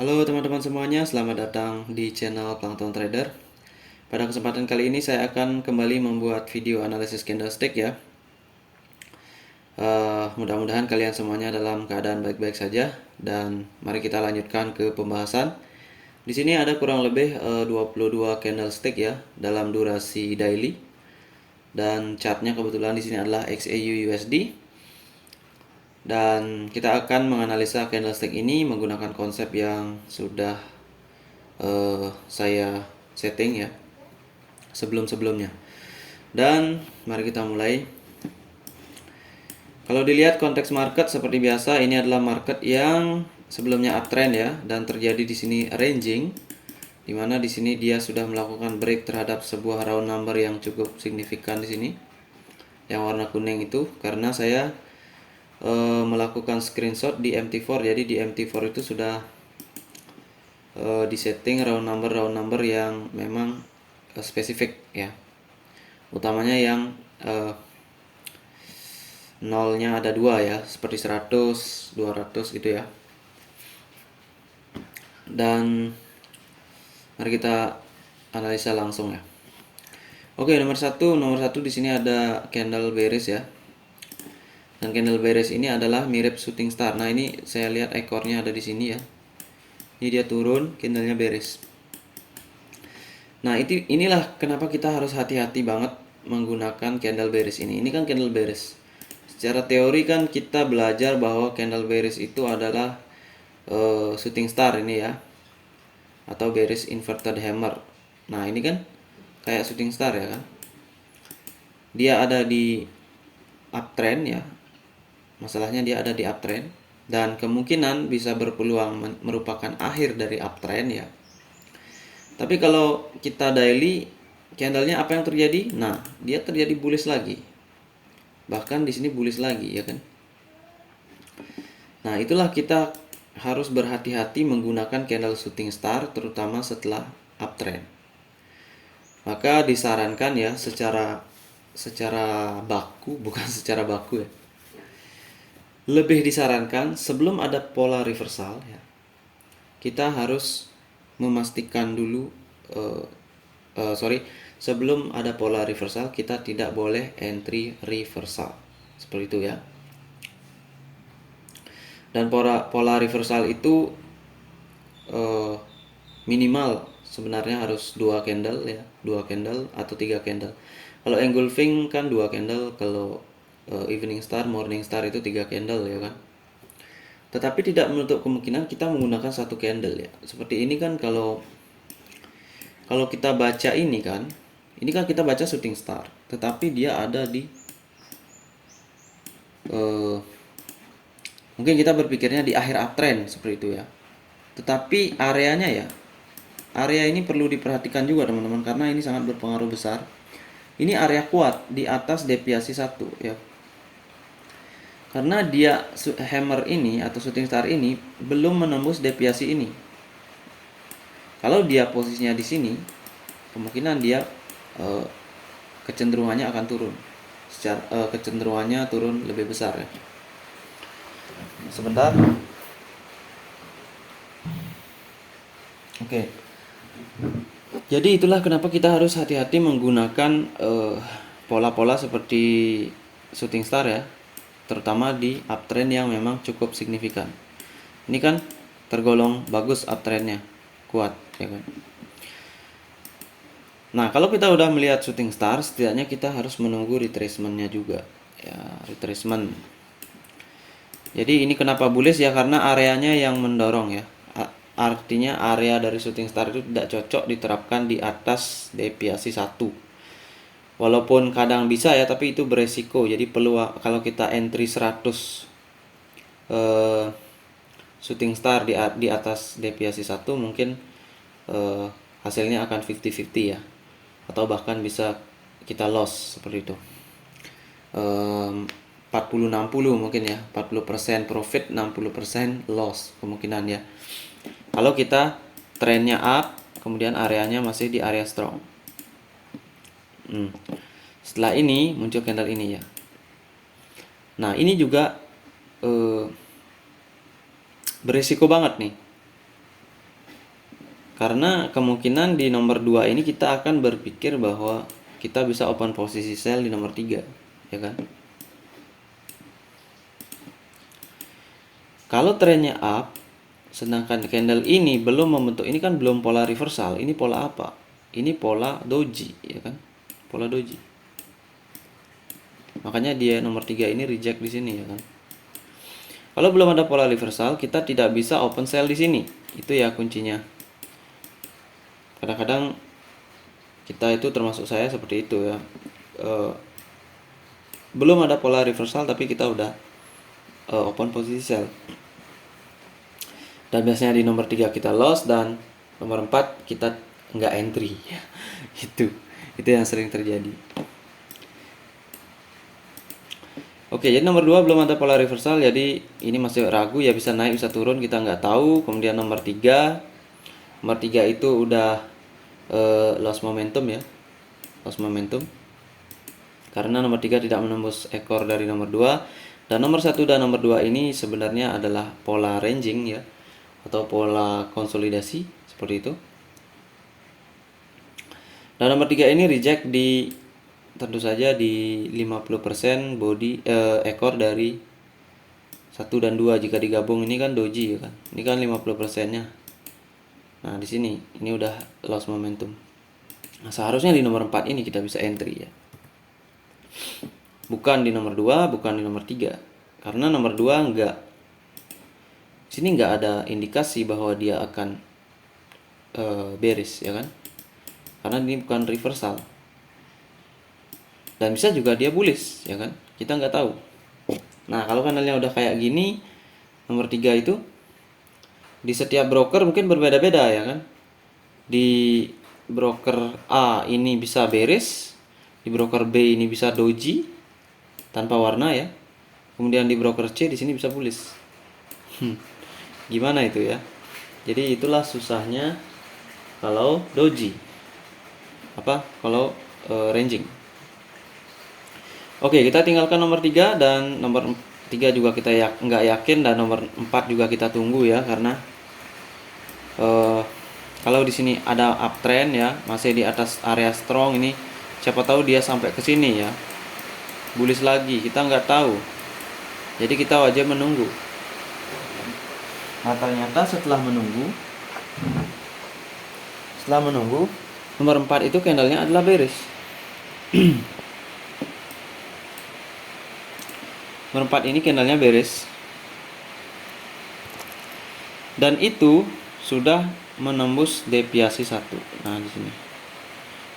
Halo teman-teman semuanya, selamat datang di channel Plankton Trader. Pada kesempatan kali ini saya akan kembali membuat video analisis candlestick ya. Mudah-mudahan kalian semuanya dalam keadaan baik-baik saja dan mari kita lanjutkan ke pembahasan. Di sini ada kurang lebih 22 candlestick ya dalam durasi daily. Dan chartnya kebetulan di sini adalah XAU USD. Dan kita akan menganalisa candlestick ini menggunakan konsep yang sudah saya setting ya sebelum-sebelumnya. Dan mari kita mulai. Kalau dilihat konteks market seperti biasa, ini adalah market yang sebelumnya uptrend ya, dan terjadi di sini ranging, dimana di sini dia sudah melakukan break terhadap sebuah round number yang cukup signifikan di sini, yang warna kuning itu, karena saya melakukan screenshot di MT4. Jadi di MT4 itu sudah disetting round number yang memang spesifik ya, utamanya yang nolnya ada dua ya, seperti 100, 200 gitu ya. Dan mari kita analisa langsung ya. Oke, nomor satu di sini ada candle bearish ya. Dan candle bearish ini adalah mirip shooting star. Nah, ini saya lihat ekornya ada di sini ya. Ini dia turun, candlenya bearish. Nah, inilah kenapa kita harus hati-hati banget menggunakan candle bearish ini. Ini kan candle bearish. Secara teori kan kita belajar bahwa candle bearish itu adalah shooting star ini ya, atau bearish inverted hammer. Nah, ini kan kayak shooting star ya kan. Dia ada di uptrend ya. Masalahnya dia ada di uptrend dan kemungkinan bisa berpeluang merupakan akhir dari uptrend ya. Tapi kalau kita daily candlenya apa yang terjadi? Nah, dia terjadi bullish lagi. Bahkan di sini bullish lagi ya kan. Nah, itulah kita harus berhati-hati menggunakan candle shooting star terutama setelah uptrend. Maka disarankan ya secara baku, bukan secara baku ya. Lebih disarankan sebelum ada pola reversal ya. Kita harus memastikan dulu sebelum ada pola reversal kita tidak boleh entry reversal. Seperti itu ya. Dan pola reversal itu minimal sebenarnya harus 2 candle ya, 2 candle atau 3 candle. Kalau engulfing kan 2 candle, kalau evening star, morning star itu 3 candle ya kan. Tetapi tidak menutup kemungkinan kita menggunakan 1 candle ya. Seperti ini kan kalau kita baca ini kan kita baca shooting star, tetapi dia ada di mungkin kita berpikirnya di akhir uptrend seperti itu ya. Tetapi area ini perlu diperhatikan juga teman-teman, karena ini sangat berpengaruh besar. Ini area kuat di atas deviasi 1 ya. Karena dia hammer ini atau shooting star ini belum menembus deviasi ini. Kalau dia posisinya di sini, kemungkinan dia kecenderungannya akan turun. Kecenderungannya turun lebih besar ya. Sebentar. Oke. Jadi itulah kenapa kita harus hati-hati menggunakan pola-pola seperti shooting star ya, terutama di uptrend yang memang cukup signifikan. Ini kan tergolong bagus uptrendnya, kuat ya kan. Nah, kalau kita udah melihat shooting star, setidaknya kita harus menunggu retracement-nya juga ya, retracement. Jadi ini kenapa bullish ya, karena areanya yang mendorong ya. Artinya area dari shooting star itu tidak cocok diterapkan di atas deviasi 1. Walaupun kadang bisa ya, tapi itu beresiko. Jadi peluang kalau kita entry 100 shooting star di atas deviasi 1, mungkin hasilnya akan 50-50 ya. Atau bahkan bisa kita loss seperti itu. 40-60 mungkin ya, 40% profit, 60% loss kemungkinan ya. Kalau kita trennya up, kemudian areanya masih di area strong. Setelah ini muncul candle ini ya. Nah, ini juga berisiko banget nih. Karena kemungkinan di nomor 2 ini kita akan berpikir bahwa kita bisa open posisi sell di nomor 3, ya kan? Kalau trennya up, sedangkan candle ini belum membentuk, ini kan belum pola reversal, ini pola apa? Ini pola doji, ya kan? Pola doji. Makanya dia nomor 3 ini reject di sini, ya kan? Kalau belum ada pola reversal, kita tidak bisa open sell di sini. Itu ya kuncinya. Kadang-kadang kita itu, termasuk saya, seperti itu ya. Belum ada pola reversal tapi kita udah open posisi sell. Dan biasanya di nomor 3 kita loss dan nomor 4 kita nggak entry. Itu yang sering terjadi. Oke, jadi nomor 2 belum ada pola reversal, jadi ini masih ragu ya, bisa naik bisa turun, kita nggak tahu. Kemudian nomor 3 itu udah loss momentum ya, loss momentum, karena nomor 3 tidak menembus ekor dari nomor 2. Dan nomor 1 dan nomor 2 ini sebenarnya adalah pola ranging ya, atau pola konsolidasi seperti itu. Dan nomor 3 ini reject di, tentu saja di 50% body ekor dari 1 dan 2 jika digabung. Ini kan doji ya kan. Ini kan 50%-nya. Nah, di sini ini udah loss momentum. Nah, seharusnya di nomor 4 ini kita bisa entry ya. Bukan di nomor 2, bukan di nomor 3. Karena nomor 2 enggak, sini nggak ada indikasi bahwa dia akan bearish ya kan, karena ini bukan reversal. Dan bisa juga dia bullish ya kan, kita nggak tahu. Nah, kalau kanalnya udah kayak gini, nomor 3 itu di setiap broker mungkin berbeda-beda ya kan. Di broker A ini bisa bearish, di broker B ini bisa doji tanpa warna ya. Kemudian di broker C di sini bisa bullish. Gimana itu ya? Jadi itulah susahnya kalau doji. Kalau ranging. Oke, kita tinggalkan nomor 3 dan nomor 3 juga kita nggak yakin, dan nomor 4 juga kita tunggu ya, karena kalau di sini ada uptrend ya, masih di atas area strong ini, siapa tahu dia sampai ke sini ya, bullish lagi, kita nggak tahu. Jadi kita wajib menunggu. Nah, ternyata setelah menunggu, nomor 4 itu candlenya adalah bearish. Nomor 4 ini candlenya bearish, dan itu sudah menembus deviasi 1. Nah, di sini.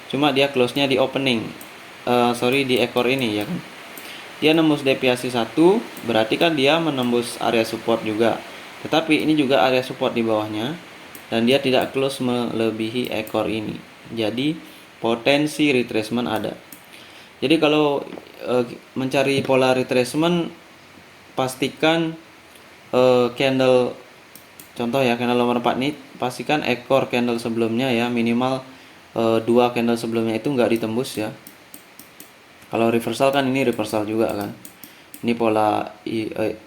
Cuma dia close-nya di opening. Di ekor ini ya kan. Dia nembus deviasi 1, berarti kan dia menembus area support juga. Tetapi ini juga area support di bawahnya, dan dia tidak close melebihi ekor ini. Jadi potensi retracement ada. Jadi kalau mencari pola retracement, pastikan candle, contoh ya, candle nomor 4 ini, pastikan ekor candle sebelumnya ya, minimal 2 candle sebelumnya itu nggak ditembus ya. Kalau reversal kan ini reversal juga kan. Ini pola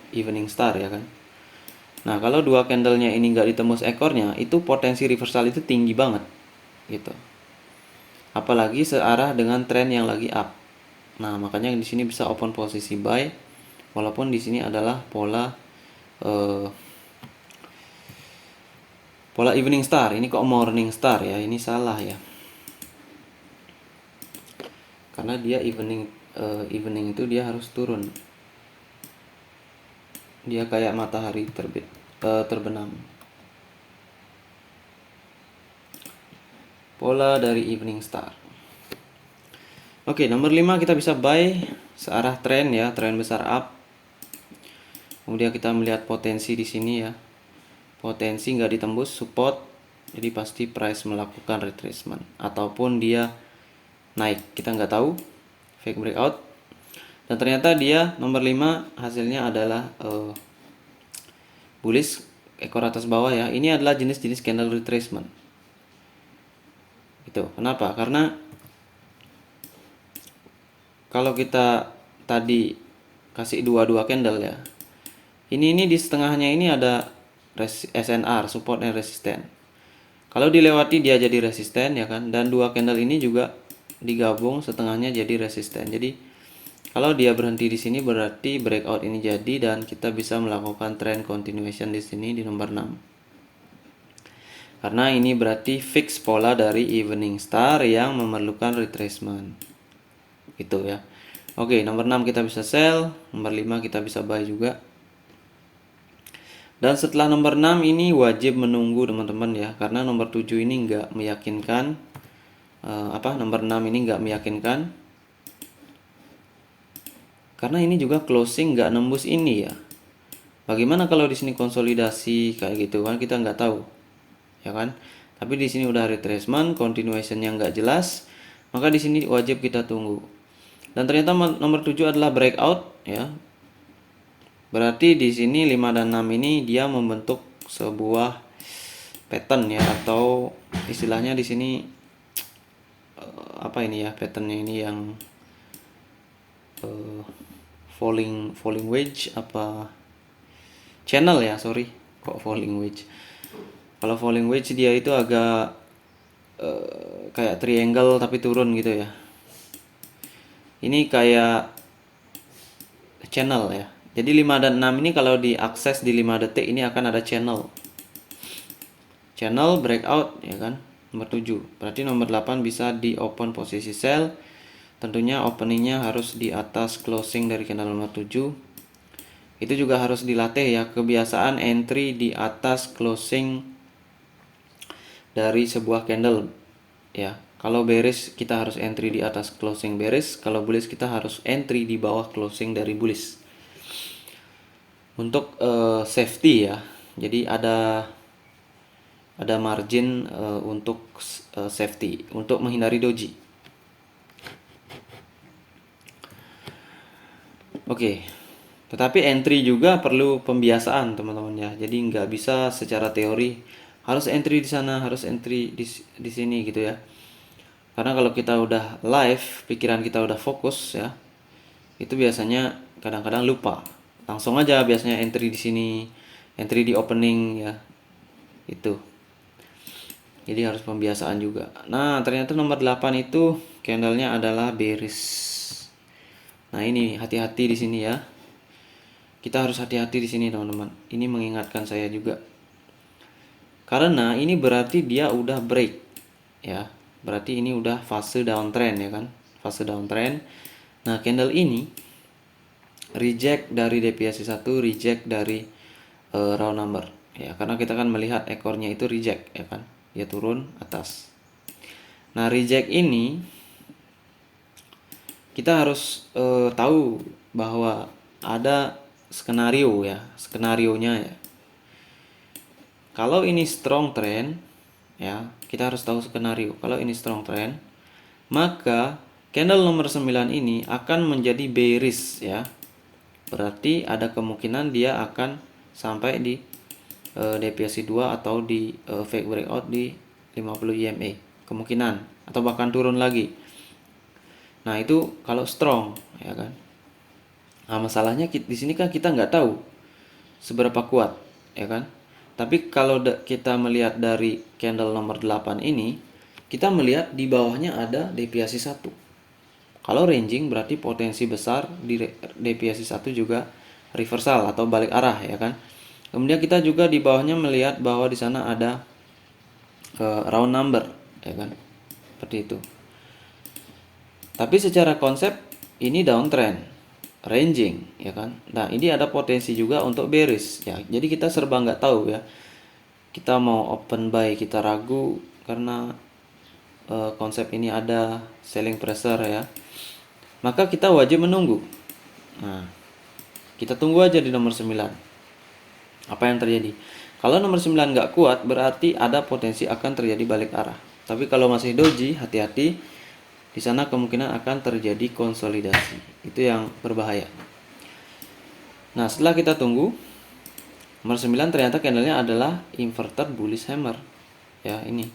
evening star ya kan. Nah, kalau 2 candlenya ini nggak ditembus ekornya, itu potensi reversal itu tinggi banget gitu. Apalagi searah dengan tren yang lagi up. Nah, makanya di sini bisa open posisi buy, walaupun di sini adalah pola evening star. Ini kok morning star ya? Ini salah ya. Karena dia evening itu dia harus turun. Dia kayak matahari terbenam. Pola dari evening star. Oke, nomor 5 kita bisa buy searah tren ya, tren besar up. Kemudian kita melihat potensi di sini ya. Potensi nggak ditembus support, jadi pasti price melakukan retracement ataupun dia naik, kita nggak tahu, fake breakout. Dan ternyata dia nomor 5 hasilnya adalah bullish, ekor atas bawah ya. Ini adalah jenis-jenis candle retracement. Itu kenapa? Karena kalau kita tadi kasih dua candle ya, ini di setengahnya ini ada SNR, support and resistance. Kalau dilewati dia jadi resisten ya kan, dan dua candle ini juga digabung setengahnya jadi resisten. Jadi kalau dia berhenti di sini berarti breakout ini jadi, dan kita bisa melakukan trend continuation di sini di nomor 6. Karena ini berarti fix pola dari evening star yang memerlukan retracement. Gitu ya. Oke, nomor 6 kita bisa sell, nomor 5 kita bisa buy juga. Dan setelah nomor 6 ini wajib menunggu teman-teman ya, karena nomor 7 ini nggak meyakinkan. Nomor 6 ini nggak meyakinkan. Karena ini juga closing nggak nembus ini ya. Bagaimana kalau di sini konsolidasi kayak gitu kan, kita nggak tahu. Ya kan? Tapi di sini udah retracement, continuation yang nggak jelas, maka di sini wajib kita tunggu. Dan ternyata nomor 7 adalah breakout ya. Berarti di sini 5 dan 6 ini dia membentuk sebuah pattern ya, atau istilahnya di sini patternnya ini yang falling wedge channel ya, sorry kok falling wedge. Kalau falling wedge dia itu agak kayak triangle tapi turun gitu ya. Ini kayak channel ya. Jadi 5 dan 6 ini kalau diakses di 5 detik ini akan ada channel breakout ya kan, nomor 7. Berarti nomor 8 bisa di open posisi sell. Tentunya openingnya harus di atas closing dari candle nomor 7. Itu juga harus dilatih ya, kebiasaan entry di atas closing dari sebuah candle ya. Kalau bearish kita harus entry di atas closing bearish, kalau bullish kita harus entry di bawah closing dari bullish. Untuk safety ya, jadi ada margin untuk safety, untuk menghindari doji. Oke. Tetapi entry juga perlu pembiasaan teman-teman ya. Jadi nggak bisa secara teori harus entry di sana, harus entry di sini gitu ya. Karena kalau kita udah live, pikiran kita udah fokus ya, itu biasanya kadang-kadang lupa. Langsung aja biasanya entry di sini, entry di opening ya. Itu. Jadi harus pembiasaan juga. Nah, ternyata nomor 8 itu candlenya adalah bearish. Nah, ini hati-hati di sini ya. Kita harus hati-hati di sini teman-teman. Ini mengingatkan saya juga. Karena ini berarti dia udah break ya. Berarti ini udah fase downtrend ya kan. Fase downtrend. Nah, candle ini reject dari deviasi 1, reject dari round number ya. Karena kita kan melihat ekornya itu reject ya kan. Dia turun atas. Nah, reject ini kita harus tahu bahwa ada skenario ya, skenarionya ya. Kalau ini strong trend ya, kita harus tahu skenario. Kalau ini strong trend, maka candle nomor 9 ini akan menjadi bearish ya. Berarti ada kemungkinan dia akan sampai di deviasi 2 atau di fake breakout di 50 EMA. Kemungkinan, atau bahkan turun lagi. Nah, itu kalau strong ya kan. Nah, masalahnya di sini kan kita nggak tahu seberapa kuat ya kan. Tapi kalau kita melihat dari candle nomor 8 ini, kita melihat di bawahnya ada deviasi 1. Kalau ranging berarti potensi besar di deviasi 1 juga reversal atau balik arah ya kan. Kemudian kita juga di bawahnya melihat bahwa di sana ada round number ya kan. Seperti itu. Tapi secara konsep ini downtrend, ranging ya kan. Nah, ini ada potensi juga untuk bearish ya. Jadi kita serba nggak tahu ya. Kita mau open buy kita ragu karena konsep ini ada selling pressure ya. Maka kita wajib menunggu. Nah, kita tunggu aja di nomor 9. Apa yang terjadi? Kalau nomor 9 nggak kuat, berarti ada potensi akan terjadi balik arah. Tapi kalau masih doji, hati-hati. Di sana kemungkinan akan terjadi konsolidasi. Itu yang berbahaya. Nah, setelah kita tunggu, nomor 9 ternyata candlenya adalah inverted bullish hammer. Ya, ini.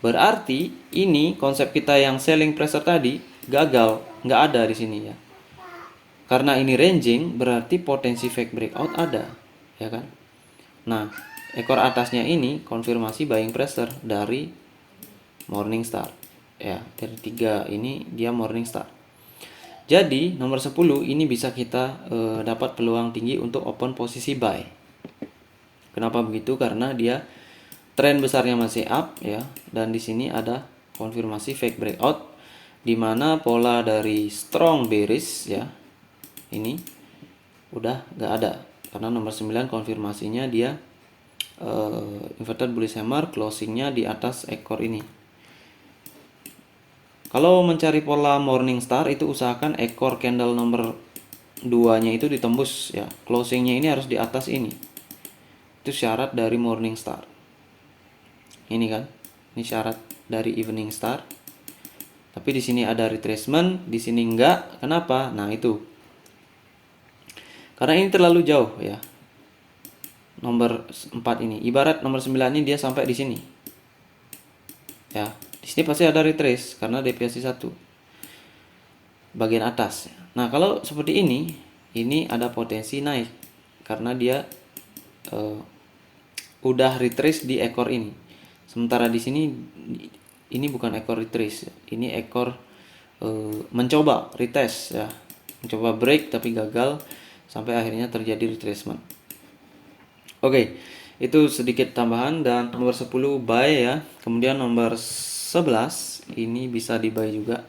Berarti ini konsep kita yang selling pressure tadi gagal, nggak ada di sini ya. Karena ini ranging, berarti potensi fake breakout ada, ya kan? Nah, ekor atasnya ini konfirmasi buying pressure dari Morningstar. Ya, dari 3 ini dia Morningstar. Jadi, nomor 10 ini bisa kita dapat peluang tinggi untuk open posisi buy. Kenapa begitu? Karena dia tren besarnya masih up ya, dan di sini ada konfirmasi fake breakout di mana pola dari strong bearish ya ini udah nggak ada, karena nomor 9 konfirmasinya dia inverted bullish hammer, closingnya di atas ekor ini. Kalau mencari pola Morningstar itu usahakan ekor candle nomor 2 nya itu ditembus ya, closingnya ini harus di atas ini. Itu syarat dari Morningstar. Ini kan, ini syarat dari Evening Star. Tapi di sini ada retracement, di sini enggak. Kenapa? Nah, itu. Karena ini terlalu jauh ya. Nomor 4 ini. Ibarat nomor 9 ini dia sampai di sini. Ya, di sini pasti ada retrace karena deviasi 1. Bagian atas. Nah, kalau seperti ini ada potensi naik karena dia udah retrace di ekor ini. Sementara di sini ini bukan ekor retrace, ini ekor mencoba retest ya, mencoba break tapi gagal sampai akhirnya terjadi retracement. Oke, itu sedikit tambahan. Dan nomor 10 buy ya. Kemudian nomor 11 ini bisa di buy juga.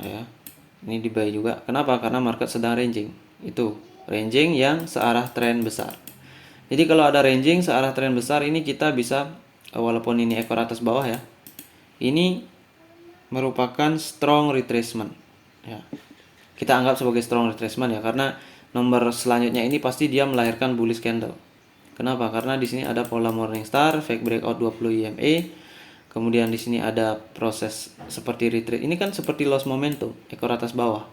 Ya. Ini di buy juga. Kenapa? Karena market sedang ranging. Itu ranging yang searah tren besar. Jadi kalau ada ranging searah tren besar ini kita bisa, walaupun ini ekor atas bawah ya, ini merupakan strong retracement ya. Kita anggap sebagai strong retracement ya, karena nomor selanjutnya ini pasti dia melahirkan bullish candle. Kenapa? Karena di sini ada pola Morningstar, fake breakout 20 EMA. Kemudian di sini ada proses seperti retreat. Ini kan seperti loss momentum, ekor atas bawah.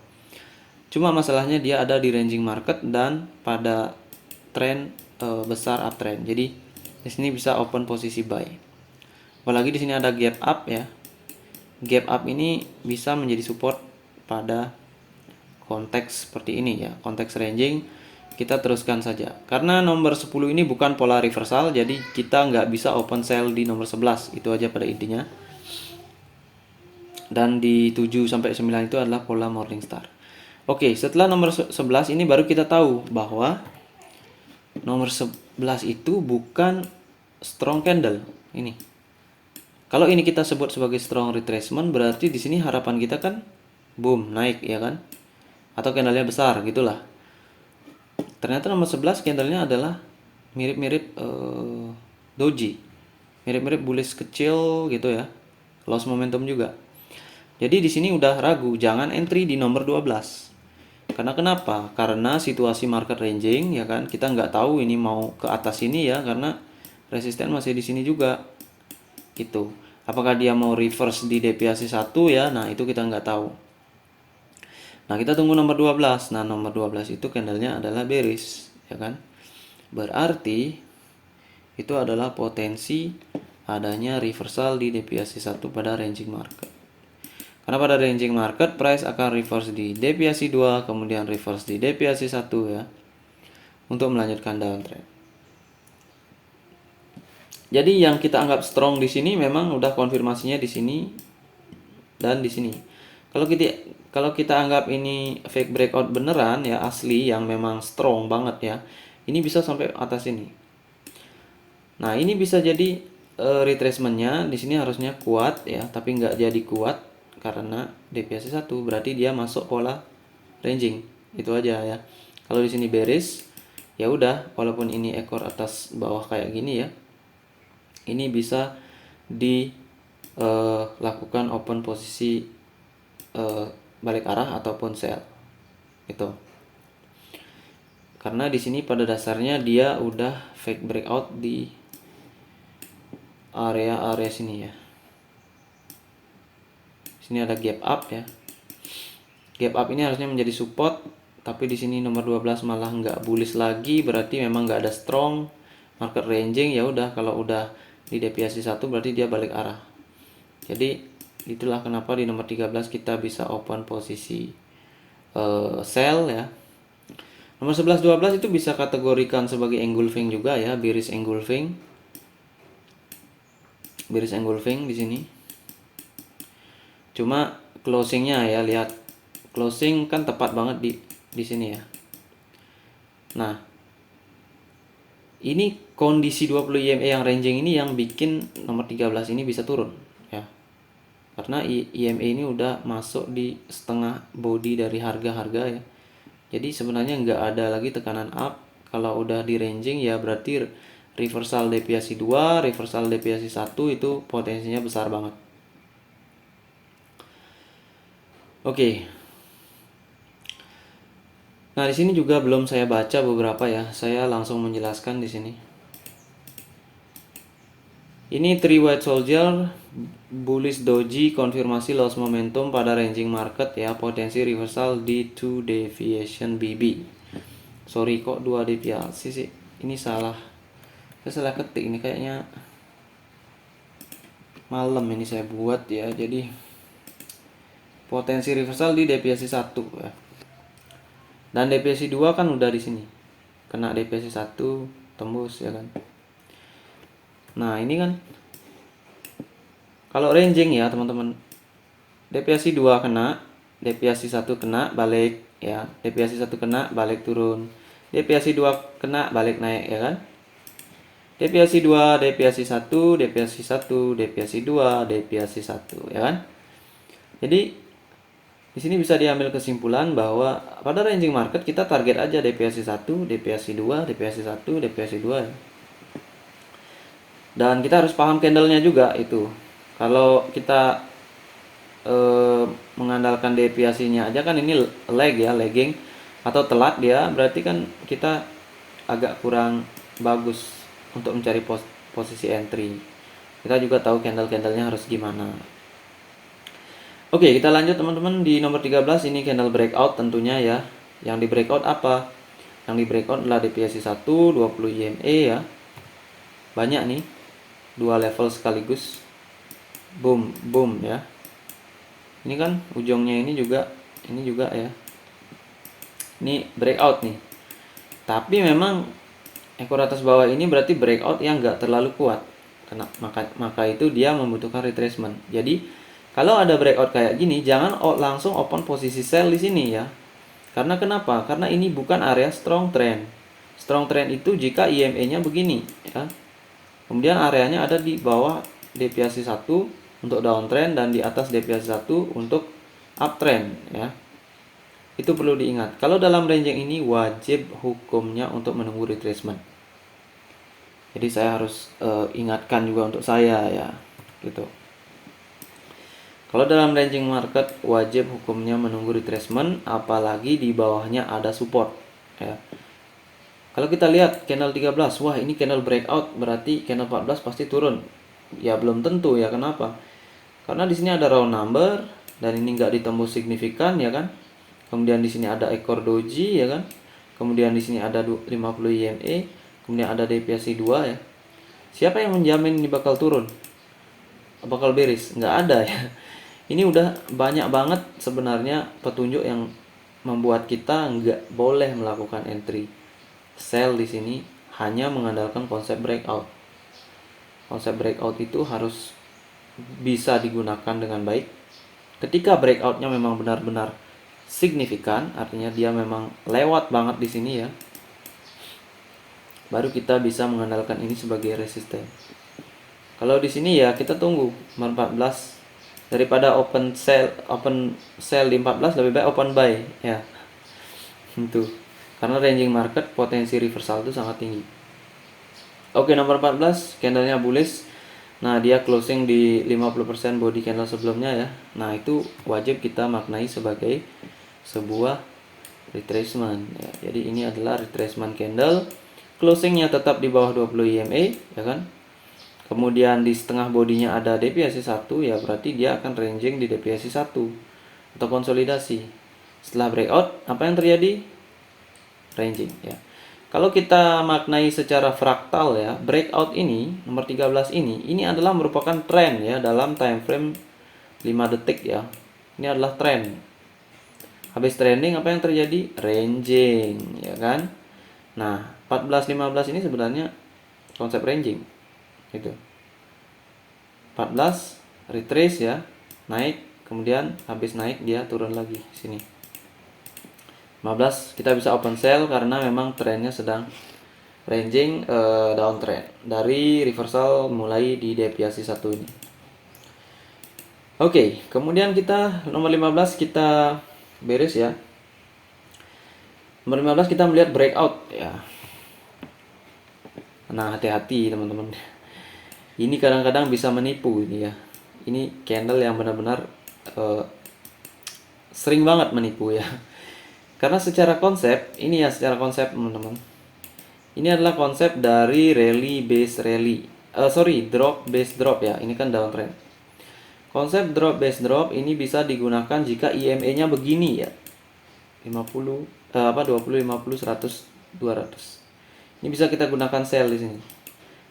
Cuma masalahnya dia ada di ranging market dan pada tren besar uptrend. Jadi di sini bisa open posisi buy. Apalagi di sini ada gap up ya. Gap up ini bisa menjadi support pada konteks seperti ini ya, konteks ranging. Kita teruskan saja. Karena nomor 10 ini bukan pola reversal, jadi kita nggak bisa open sell di nomor 11. Itu aja pada intinya. Dan di 7 sampai 9 itu adalah pola Morningstar. Oke, setelah nomor 11 ini baru kita tahu bahwa nomor 11 itu bukan strong candle ini. Kalau ini kita sebut sebagai strong retracement, berarti di sini harapan kita kan boom, naik ya kan? Atau candlenya besar gitulah. Ternyata nomor 11 candlenya adalah mirip-mirip doji. Mirip-mirip bullish kecil gitu ya. Loss momentum juga. Jadi di sini udah ragu, jangan entry di nomor 12. Karena kenapa? Karena situasi market ranging ya kan, kita nggak tahu ini mau ke atas ini ya, karena resisten masih di sini juga. Gitu. Apakah dia mau reverse di deviasi 1 ya? Nah, itu kita nggak tahu. Nah, kita tunggu nomor 12. Nah, nomor 12 itu candlenya adalah bearish, ya kan? Berarti itu adalah potensi adanya reversal di deviasi 1 pada ranging market. Karena pada ranging market price akan reverse di deviasi 2, kemudian reverse di deviasi 1 ya, untuk melanjutkan downtrend. Jadi yang kita anggap strong di sini memang udah konfirmasinya di sini dan di sini. Kalau kita anggap ini fake breakout beneran ya, asli yang memang strong banget ya, ini bisa sampai atas ini. Nah, ini bisa jadi retracementnya di sini harusnya kuat ya, tapi nggak jadi kuat karena deviasi 1, berarti dia masuk pola ranging. Itu aja ya. Kalau di sini bearish, ya udah, walaupun ini ekor atas bawah kayak gini ya, ini bisa dilakukan open posisi balik arah ataupun sell. Itu. Karena di sini pada dasarnya dia udah fake breakout di area-area sini ya. Sini ada gap up ya. Gap up ini harusnya menjadi support, tapi di sini nomor 12 malah nggak bullish lagi, berarti memang nggak ada strong market ranging. Ya udah, kalau udah di deviasi 1 berarti dia balik arah. Jadi itulah kenapa di nomor 13 kita bisa open posisi sell ya. Nomor 11 12 itu bisa kategorikan sebagai engulfing juga ya, bearish engulfing. Bearish engulfing di sini. Cuma closingnya ya, lihat closing kan tepat banget di sini ya. Nah, ini kondisi 20 IMA yang ranging ini yang bikin nomor 13 ini bisa turun ya. Karena IMA ini udah masuk di setengah body dari harga-harga ya. Jadi sebenarnya nggak ada lagi tekanan up. Kalau udah di ranging ya berarti reversal deviasi 2, reversal deviasi 1 itu potensinya besar banget. Oke. Nah, di sini juga belum saya baca beberapa ya. Saya langsung menjelaskan di sini. Ini 3 white soldier, bullish doji, konfirmasi loss momentum pada ranging market ya, potensi reversal di 2 deviation BB. Sorry kok 2 deviasi sih. Ini salah. Saya salah ketik ini kayaknya. Malam ini saya buat ya. Jadi potensi reversal di deviasi 1 ya. Dan deviasi 2 kan udah di sini. Kena deviasi 1 tembus ya kan. Nah, ini kan kalau ranging ya, teman-teman. Deviasi 2 kena, deviasi 1 kena, balik ya. Deviasi 1 kena, balik turun. Deviasi 2 kena, balik naik ya kan. Deviasi 2, deviasi 1, deviasi 1, deviasi 2, deviasi 1 ya kan. Jadi di sini bisa diambil kesimpulan bahwa pada ranging market kita target aja deviasi 1, deviasi 2, deviasi 1, deviasi 2 ya. Dan kita harus paham candlenya juga itu. Kalau kita mengandalkan deviasinya aja kan ini lag ya, lagging atau telat dia, berarti kan kita agak kurang bagus untuk mencari posisi entry. Kita juga tahu candle-candlenya harus gimana. Oke, kita lanjut teman-teman di nomor 13 ini candle breakout tentunya ya. Yang di breakout apa? Yang di breakout adalah deviasi 1, 20 IMA ya. Banyak nih. 2 level sekaligus. Boom, boom ya. Ini kan ujungnya ini juga ya. Ini breakout nih. Tapi memang ekor atas bawah ini berarti breakout yang enggak terlalu kuat. Maka itu dia membutuhkan retracement. Jadi kalau ada breakout kayak gini, jangan langsung open posisi sell di sini ya. Karena kenapa? Karena ini bukan area strong trend. Strong trend itu jika IMA-nya begini ya. Kemudian areanya ada di bawah deviasi 1 untuk downtrend dan di atas deviasi 1 untuk uptrend ya. Itu perlu diingat. Kalau dalam ranging ini wajib hukumnya untuk menunggu retracement. Jadi saya harus ingatkan juga untuk saya ya, gitu. Kalau dalam ranging market wajib hukumnya menunggu retracement, apalagi di bawahnya ada support ya. Kalau kita lihat candle 13, wah ini candle breakout, berarti candle 14 pasti turun. Ya belum tentu ya, kenapa? Karena di sini ada round number dan ini nggak ditembus signifikan ya kan. Kemudian di sini ada ekor doji ya kan. Kemudian di sini ada 50 IMA, kemudian ada deviasi 2 ya. Siapa yang menjamin ini bakal turun? Bakal bearish? Nggak ada ya. Ini udah banyak banget sebenarnya petunjuk yang membuat kita nggak boleh melakukan entry sell di sini hanya mengandalkan konsep breakout. Konsep breakout itu harus bisa digunakan dengan baik. Ketika breakoutnya memang benar-benar signifikan, artinya dia memang lewat banget di sini ya, baru kita bisa mengandalkan ini sebagai resisten. Kalau di sini ya kita tunggu 14 daripada open sell di 14, lebih baik open buy ya. Itu. Karena ranging market potensi reversal itu sangat tinggi. Oke, nomor 14 candlenya bullish. Nah, dia closing di 50% body candle sebelumnya ya. Nah, itu wajib kita maknai sebagai sebuah retracement ya. Jadi ini adalah retracement candle. Closingnya tetap di bawah 20 IMA ya kan. Kemudian di setengah bodinya ada deviasi 1 ya, berarti dia akan ranging di deviasi 1 atau konsolidasi. Setelah breakout, apa yang terjadi? Ranging ya. Kalau kita maknai secara fraktal ya, breakout ini nomor 13 ini adalah merupakan tren ya dalam time frame 5 detik ya. Ini adalah tren. Habis trending apa yang terjadi? Ranging, ya kan? Nah, 14-15 ini sebenarnya konsep ranging. Gitu. 14 retrace ya, naik, kemudian habis naik dia turun lagi sini. 15 kita bisa open sell karena memang trennya sedang ranging downtrend dari reversal mulai di deviasi 1 ini. Oke, kemudian kita nomor 15 kita beres ya. Nomor 15 kita melihat breakout ya. Nah, hati-hati teman-teman. Ini kadang-kadang bisa menipu ini ya. Ini candle yang benar-benar sering banget menipu ya. Karena secara konsep, ini ya secara konsep teman-teman. Ini adalah konsep dari rally base rally. Drop base drop ya. Ini kan downtrend. Konsep drop base drop ini bisa digunakan jika IMA-nya begini ya. 20, 50, 100, 200. Ini bisa kita gunakan sell di sini.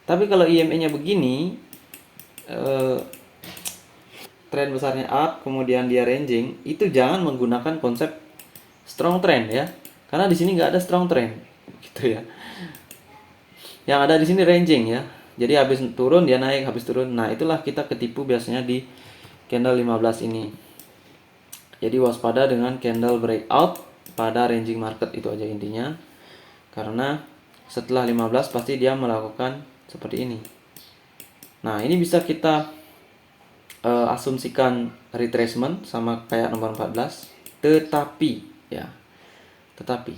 Tapi kalau IMA-nya begini, tren besarnya up, kemudian dia ranging, itu jangan menggunakan konsep strong trend ya. Karena di sini nggak ada strong trend, gitu ya. Yang ada di sini ranging ya. Jadi habis turun dia naik, habis turun. Nah, itulah kita ketipu biasanya di candle 15 ini. Jadi waspada dengan candle breakout pada ranging market, itu aja intinya. Karena setelah 15 pasti dia melakukan seperti ini. Nah, ini bisa kita asumsikan retracement sama kayak nomor 14. Tetapi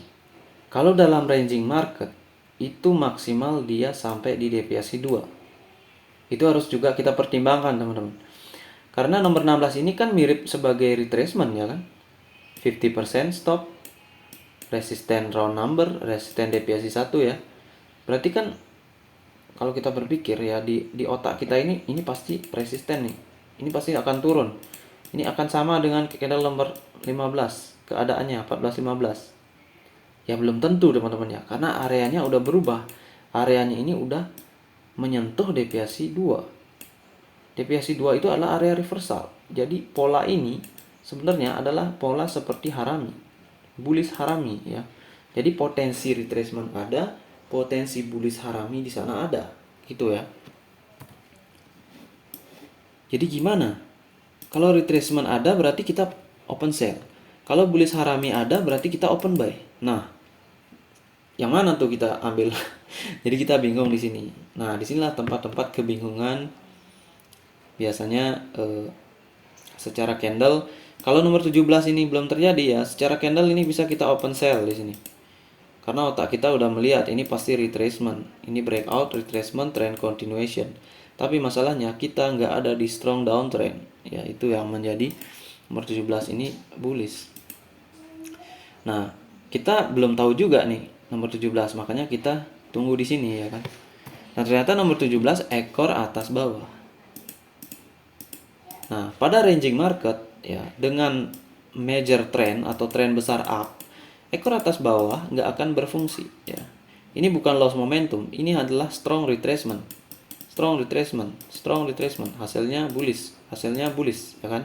kalau dalam ranging market itu maksimal dia sampai di deviasi 2. Itu harus juga kita pertimbangkan teman-teman. Karena nomor 16 ini kan mirip sebagai retracement ya kan. 50% stop, resisten round number, resisten deviasi 1 ya. Berarti kan kalau kita berpikir ya di otak kita ini pasti resisten nih. Ini pasti akan turun. Ini akan sama dengan candle nomor 15 keadaannya 14-15. Ya belum tentu teman-teman ya, karena areanya udah berubah. Areanya ini udah menyentuh deviasi 2. Deviasi 2 itu adalah area reversal. Jadi pola ini sebenarnya adalah pola seperti harami, bullish harami ya. Jadi potensi retracement ada, potensi bullish harami di sana ada, gitu ya. Jadi gimana? Kalau retracement ada berarti kita open sell. Kalau bullish harami ada berarti kita open buy. Nah, yang mana tuh kita ambil? Jadi kita bingung di sini. Nah, disinilah tempat-tempat kebingungan. Biasanya secara candle, kalau nomor 17 ini belum terjadi ya, secara candle ini bisa kita open sell di sini. Karena otak kita udah melihat ini pasti retracement, ini breakout, retracement, trend continuation. Tapi masalahnya kita nggak ada di strong downtrend, ya itu yang menjadi nomor 17 ini bullish. Nah, kita belum tahu juga nih nomor 17, makanya kita tunggu di sini ya kan. Nah, ternyata nomor 17 ekor atas bawah. Nah, pada ranging market ya dengan major trend atau tren besar up, ekor atas bawah nggak akan berfungsi ya. Ini bukan loss momentum, ini adalah strong retracement. Strong retracement, hasilnya bullish ya kan.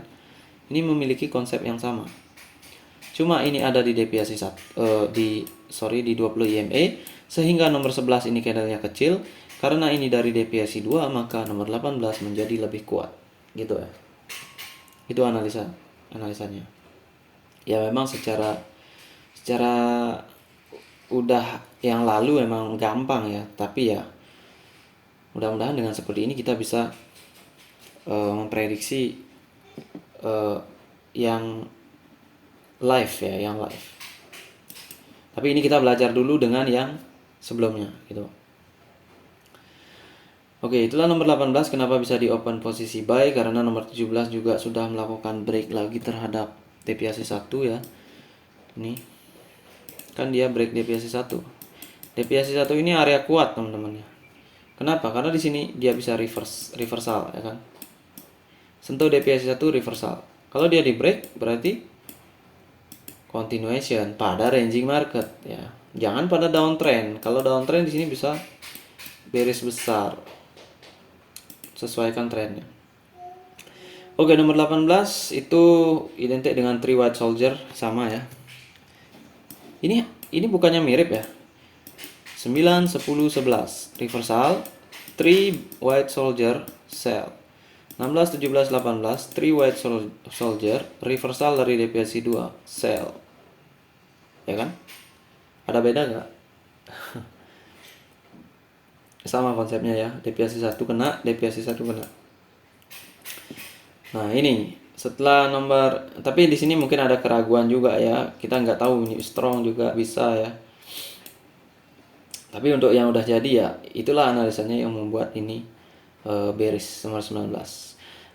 Ini memiliki konsep yang sama. Cuma ini ada di deviasi di 20 EMA, sehingga nomor 11 ini candlenya kecil. Karena ini dari deviasi 2, maka nomor 18 menjadi lebih kuat. Gitu ya. Itu analisanya. Ya memang secara udah yang lalu memang gampang ya, tapi ya mudah-mudahan dengan seperti ini kita bisa memprediksi yang live ya, yang live. Tapi ini kita belajar dulu dengan yang sebelumnya gitu. Oke, itulah nomor 18 kenapa bisa di open posisi buy, karena nomor 17 juga sudah melakukan break lagi terhadap deviasi 1 ya. Ini kan dia break deviasi 1. Deviasi 1 ini area kuat teman-teman ya. Kenapa? Karena di sini dia bisa reversal ya kan. Sentuh deviasi 1 reversal. Kalau dia di break berarti continuation pada ranging market ya. Jangan pada downtrend. Kalau downtrend di sini bisa bearish besar. Sesuaikan trennya. Oke, nomor 18 itu identik dengan 3 white soldier, sama ya. Ini bukannya mirip ya? 9, 10, 11 reversal 3 white soldier sell. 16, 17, 18 3 white soldier reversal dari deviasi 2 sell. Ya kan? Ada beda nggak? Sama konsepnya ya, deviasi 1 kena, deviasi 1 kena. Nah, ini setelah nomor, tapi di sini mungkin ada keraguan juga ya. Kita nggak tahu ini strong juga bisa ya. Tapi untuk yang udah jadi ya, itulah analisanya yang membuat ini bearish nomor 19.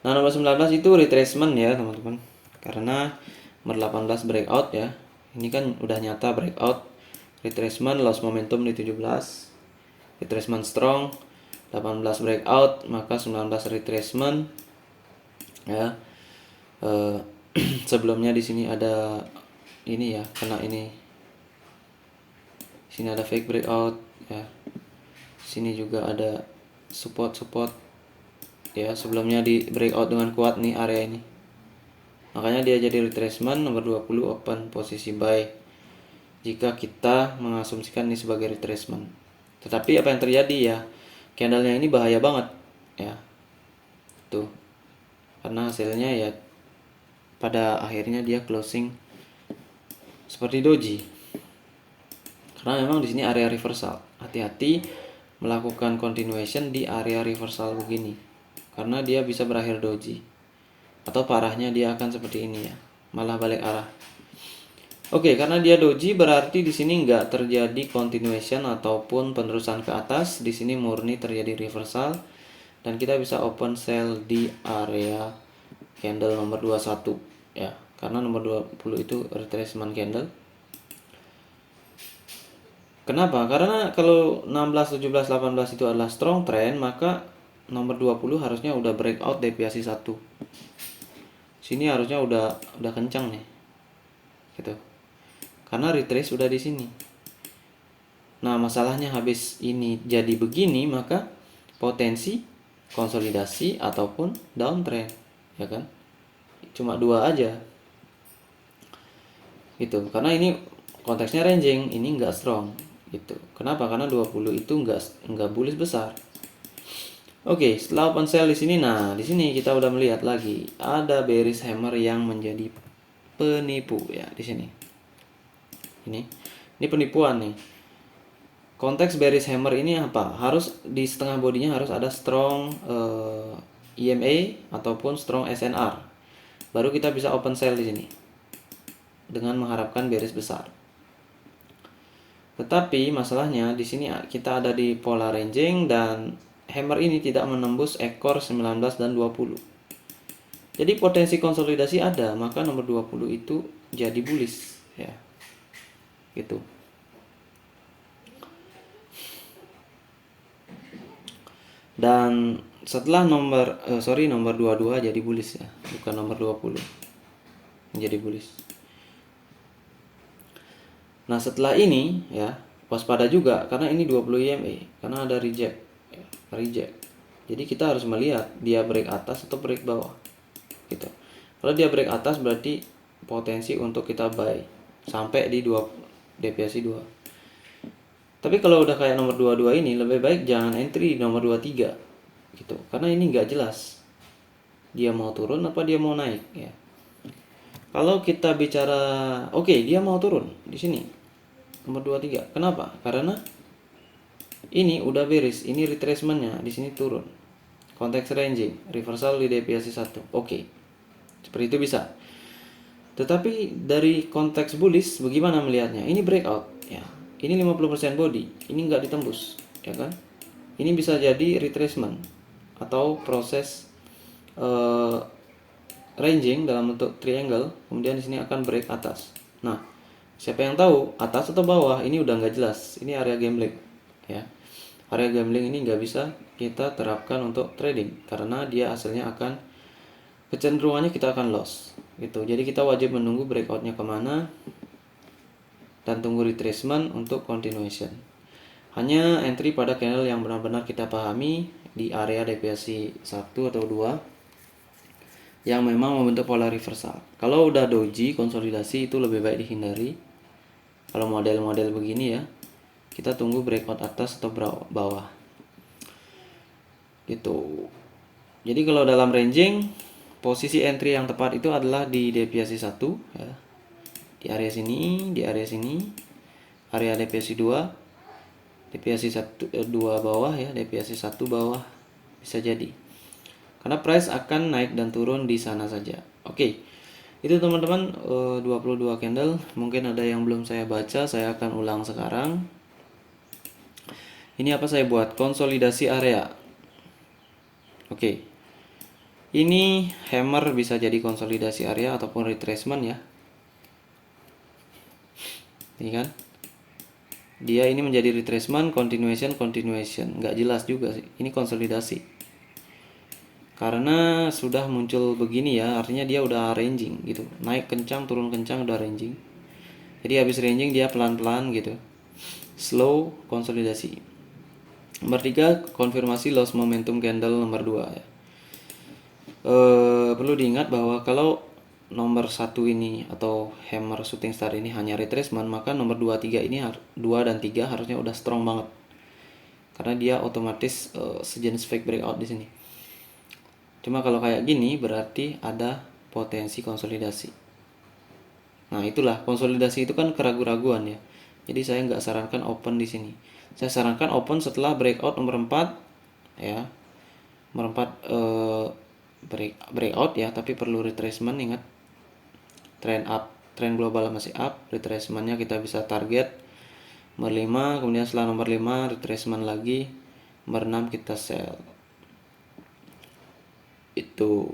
Nah, nomor 19 itu retracement ya, teman-teman. Karena nomor 18 breakout ya. Ini kan udah nyata breakout. Retracement loss momentum di 17. Retracement strong. 18 breakout, maka 19 retracement ya. Sebelumnya di sini ada ini ya, kena ini. Sini ada fake breakout ya. Sini juga ada support ya, sebelumnya di breakout dengan kuat nih area ini. Makanya dia jadi retracement. Nomor 20 open posisi buy jika kita mengasumsikan ini sebagai retracement. Tetapi apa yang terjadi ya, candlenya ini bahaya banget ya. Tuh. Karena hasilnya ya pada akhirnya dia closing seperti doji. Karena memang di sini area reversal. Hati-hati melakukan continuation di area reversal begini. Karena dia bisa berakhir doji. Atau parahnya dia akan seperti ini ya. Malah balik arah. Oke, karena dia doji berarti di sini nggak terjadi continuation ataupun penerusan ke atas. Di sini murni terjadi reversal dan kita bisa open sell di area candle nomor 21 ya. Karena nomor 20 itu retracement candle. Kenapa? Karena kalau 16, 17, 18 itu adalah strong trend, maka nomor 20 harusnya udah breakout deviasi 1. Sini harusnya udah kencang nih. Gitu. Karena retrace sudah di sini. Nah, masalahnya habis ini jadi begini, maka potensi konsolidasi ataupun downtrend, ya kan? Cuma 2 aja. Gitu. Karena ini konteksnya ranging, ini enggak strong, gitu. Kenapa? Karena 20 itu enggak bullish besar. Oke, setelah open sell di sini, nah di sini kita udah melihat lagi ada bearish hammer yang menjadi penipu ya di sini. Ini penipuan nih. Konteks bearish hammer ini apa? Harus di setengah bodinya harus ada strong EMA ataupun strong SNR. Baru kita bisa open sell di sini. Dengan mengharapkan bearish besar. Tetapi masalahnya di sini kita ada di pola ranging dan hammer ini tidak menembus ekor 19 dan 20. Jadi potensi konsolidasi ada, maka nomor 20 itu jadi bullish ya. Gitu. Dan setelah nomor 22 jadi bullish ya, bukan nomor 20 menjadi bullish. Nah, setelah ini ya, waspada juga karena ini 20 EMA, karena ada reject ya, reject. Jadi kita harus melihat dia break atas atau break bawah. Gitu. Kalau dia break atas berarti potensi untuk kita buy sampai di deviasi 2. Tapi kalau udah kayak nomor 22 ini lebih baik jangan entry di nomor 23 gitu. Karena ini nggak jelas. Dia mau turun apa dia mau naik ya. Kalau kita bicara dia mau turun di sini. Nomor 23. Kenapa? Karena ini udah bearish, ini retracement-nya di sini turun. Konteks ranging, reversal di deviasi 1. Oke. Seperti itu bisa. Tetapi dari konteks bullish bagaimana melihatnya? Ini breakout ya. Ini 50% body, ini nggak ditembus, ya kan? Ini bisa jadi retracement atau proses ranging dalam bentuk triangle, kemudian di sini akan break atas. Nah, siapa yang tahu atas atau bawah? Ini udah nggak jelas. Ini area gambling, ya. Area gambling ini nggak bisa kita terapkan untuk trading karena dia hasilnya akan kecenderungannya kita akan loss, gitu. Jadi kita wajib menunggu breakoutnya kemana dan tunggu retracement untuk continuation. Hanya entry pada candle yang benar-benar kita pahami di area deviasi 1 atau 2 yang memang membentuk pola reversal. Kalau udah doji konsolidasi itu lebih baik dihindari. Kalau model-model begini ya, kita tunggu breakout atas atau bawah. Gitu. Jadi kalau dalam ranging, posisi entry yang tepat itu adalah di deviasi 1 ya. Di area sini, di area sini, area deviasi 2, deviasi 1 2 bawah ya, deviasi 1 bawah bisa jadi. Karena price akan naik dan turun di sana saja. Oke. Itu teman-teman 22 candle, mungkin ada yang belum saya baca, saya akan ulang sekarang. Ini apa saya buat? Konsolidasi area. Oke. Ini hammer bisa jadi konsolidasi area ataupun retracement ya. Ini kan? Dia ini menjadi retracement, continuation. Nggak jelas juga sih. Ini konsolidasi. Karena sudah muncul begini ya, artinya dia udah ranging gitu. Naik kencang, turun kencang, udah ranging. Jadi habis ranging dia pelan-pelan gitu. Slow konsolidasi. Nomor 3, konfirmasi loss momentum candle nomor 2 ya. Perlu diingat bahwa kalau nomor 1 ini atau hammer shooting star ini hanya retracement, maka nomor 2 3 ini 2 dan 3 harusnya udah strong banget. Karena dia otomatis sejenis fake breakout di sini. Cuma kalau kayak gini berarti ada potensi konsolidasi. Nah, itulah konsolidasi itu kan keraguan-raguan ya. Jadi saya nggak sarankan open di sini. Saya sarankan open setelah breakout nomor 4 ya. Nomor 4 breakout ya, tapi perlu retracement, ingat. Trend up, trend global masih up, retracementnya kita bisa target nomor 5, kemudian setelah nomor 5 retracement lagi, nomor 6 kita sell. Itu.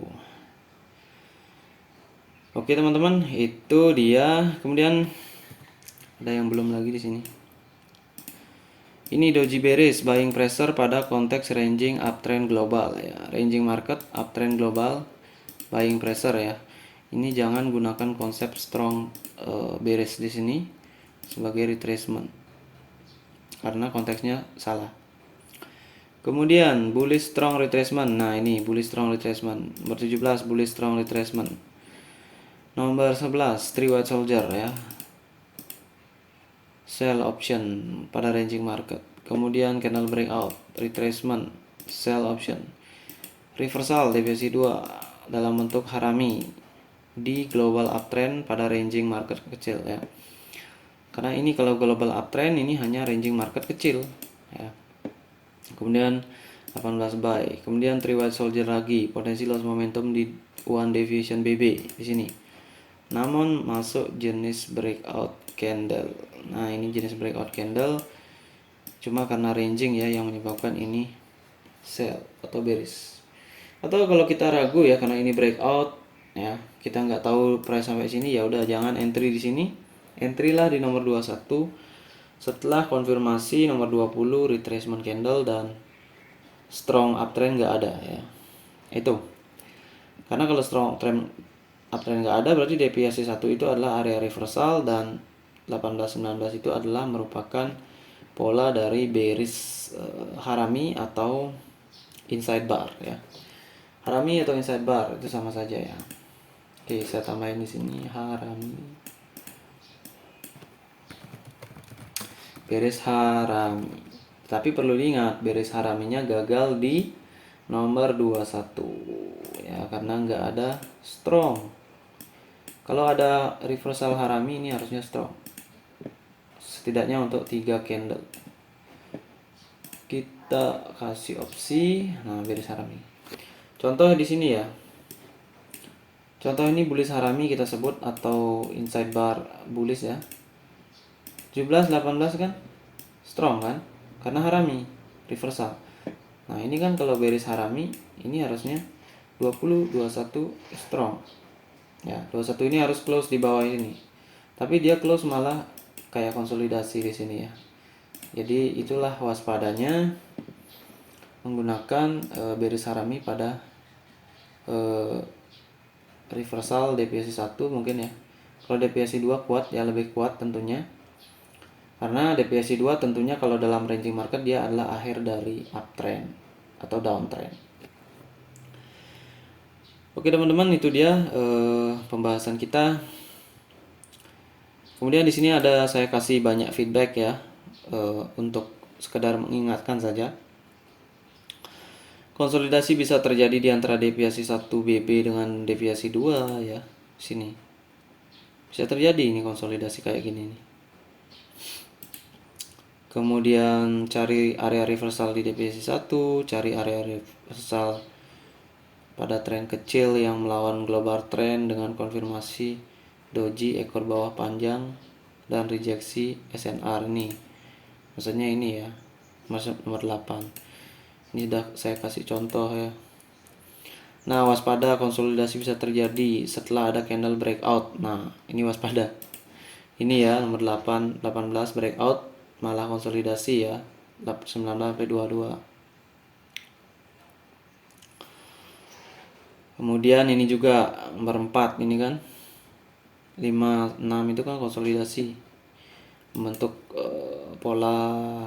Oke teman-teman, itu dia. Kemudian ada yang belum lagi di sini. Ini doji bearish, buying pressure pada konteks ranging uptrend global ya. Ranging market uptrend global, buying pressure ya. Ini jangan gunakan konsep strong bearish di sini sebagai retracement. Karena konteksnya salah. Kemudian bullish strong retracement. Nah, ini bullish strong retracement. Nomor 17 bullish strong retracement. Nomor 11 three white soldier ya. Sell option pada ranging market. Kemudian candle breakout, retracement, sell option. Reversal deviasi 2 dalam bentuk harami di global uptrend pada ranging market kecil ya. Karena ini kalau global uptrend ini hanya ranging market kecil ya. Kemudian 18 buy, kemudian three white soldier lagi, potensi loss momentum di one deviation BB di sini. Namun masuk jenis breakout candle. Nah, ini jenis breakout candle. Cuma karena ranging ya yang menyebabkan ini sell atau bearish. Atau kalau kita ragu ya karena ini breakout ya, kita nggak tahu price sampai sini, ya udah jangan entry di sini. Entry lah di nomor 21 setelah konfirmasi nomor 20 retracement candle dan strong uptrend nggak ada ya. Itu. Karena kalau strong uptrend nggak ada berarti deviasi 1 itu adalah area reversal dan 18-19 itu adalah merupakan pola dari bearish harami atau inside bar ya. Harami atau inside bar itu sama saja ya. Oke, saya tambahin di sini harami. Bearish harami. Tapi perlu diingat, bearish haraminya gagal di nomor 21 ya, karena nggak ada strong. Kalau ada reversal harami ini harusnya strong. Setidaknya untuk 3 candle. Kita kasih opsi, nah bearish harami. Contoh di sini ya. Contoh ini bullish harami kita sebut atau inside bar bullish ya. 17 18 kan strong kan? Karena harami reversal. Nah, ini kan kalau bearish harami ini harusnya 20 21 strong. Ya, 21 ini harus close di bawah ini. Tapi dia close malah kayak konsolidasi di sini ya. Jadi itulah waspadanya menggunakan bearish harami pada reversal deviasi 1 mungkin ya. Kalau deviasi 2 kuat ya, lebih kuat tentunya. Karena deviasi 2 tentunya kalau dalam ranging market dia adalah akhir dari uptrend atau downtrend. Oke teman-teman, itu dia pembahasan kita. Kemudian di sini ada saya kasih banyak feedback ya, untuk sekedar mengingatkan saja. Konsolidasi bisa terjadi di antara deviasi 1 BB dengan deviasi 2 ya. Sini. Bisa terjadi ini konsolidasi kayak gini nih. Kemudian cari area reversal di deviasi 1, cari area reversal pada tren kecil yang melawan global trend dengan konfirmasi doji ekor bawah panjang dan rejeksi SNR ini. Maksudnya ini ya. Nomor 8. Ini sudah saya kasih contoh ya. Nah, waspada konsolidasi bisa terjadi setelah ada candle breakout. Nah, ini waspada. Ini ya nomor 8, 18 breakout malah konsolidasi ya. 19 sampai 22. Kemudian ini juga nomor 4 ini kan. 5, 6 itu kan konsolidasi membentuk pola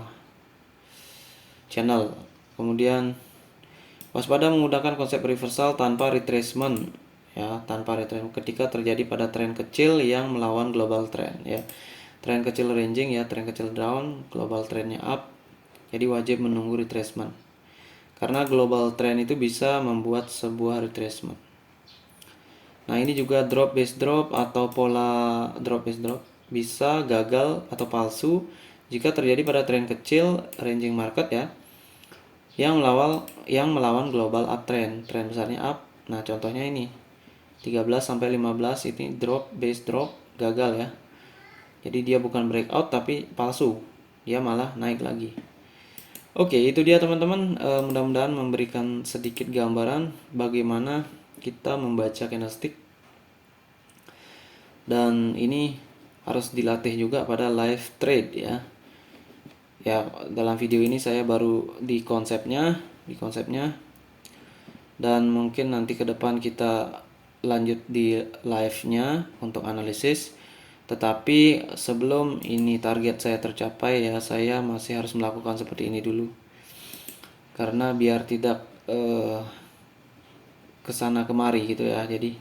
channel. Kemudian waspada menggunakan konsep reversal tanpa retracement ya, tanpa retracement ketika terjadi pada tren kecil yang melawan global trend ya. Tren kecil ranging ya, tren kecil down, global trendnya up. Jadi wajib menunggu retracement. Karena global trend itu bisa membuat sebuah retracement. Nah, ini juga drop base drop atau pola drop base drop bisa gagal atau palsu jika terjadi pada tren kecil ranging market ya, yang melawan global uptrend, tren besarnya up. Nah, contohnya ini 13 sampai 15 ini drop base drop gagal ya. Jadi dia bukan breakout tapi palsu. Dia malah naik lagi. Oke, itu dia teman-teman. Mudah-mudahan memberikan sedikit gambaran bagaimana kita membaca candlestick. Dan ini harus dilatih juga pada live trade ya. Ya, dalam video ini saya baru di konsepnya. Dan mungkin nanti ke depan kita lanjut di live-nya untuk analisis. Tetapi sebelum ini target saya tercapai ya, saya masih harus melakukan seperti ini dulu. Karena biar tidak kesana kemari gitu ya. Jadi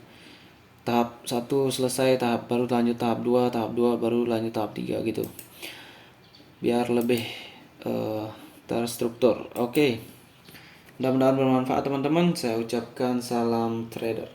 tahap 1 selesai, tahap baru lanjut tahap 2, tahap 2 baru lanjut tahap 3 gitu. Biar lebih terstruktur. Oke. Mudah-mudahan bermanfaat teman-teman. Saya ucapkan salam trader.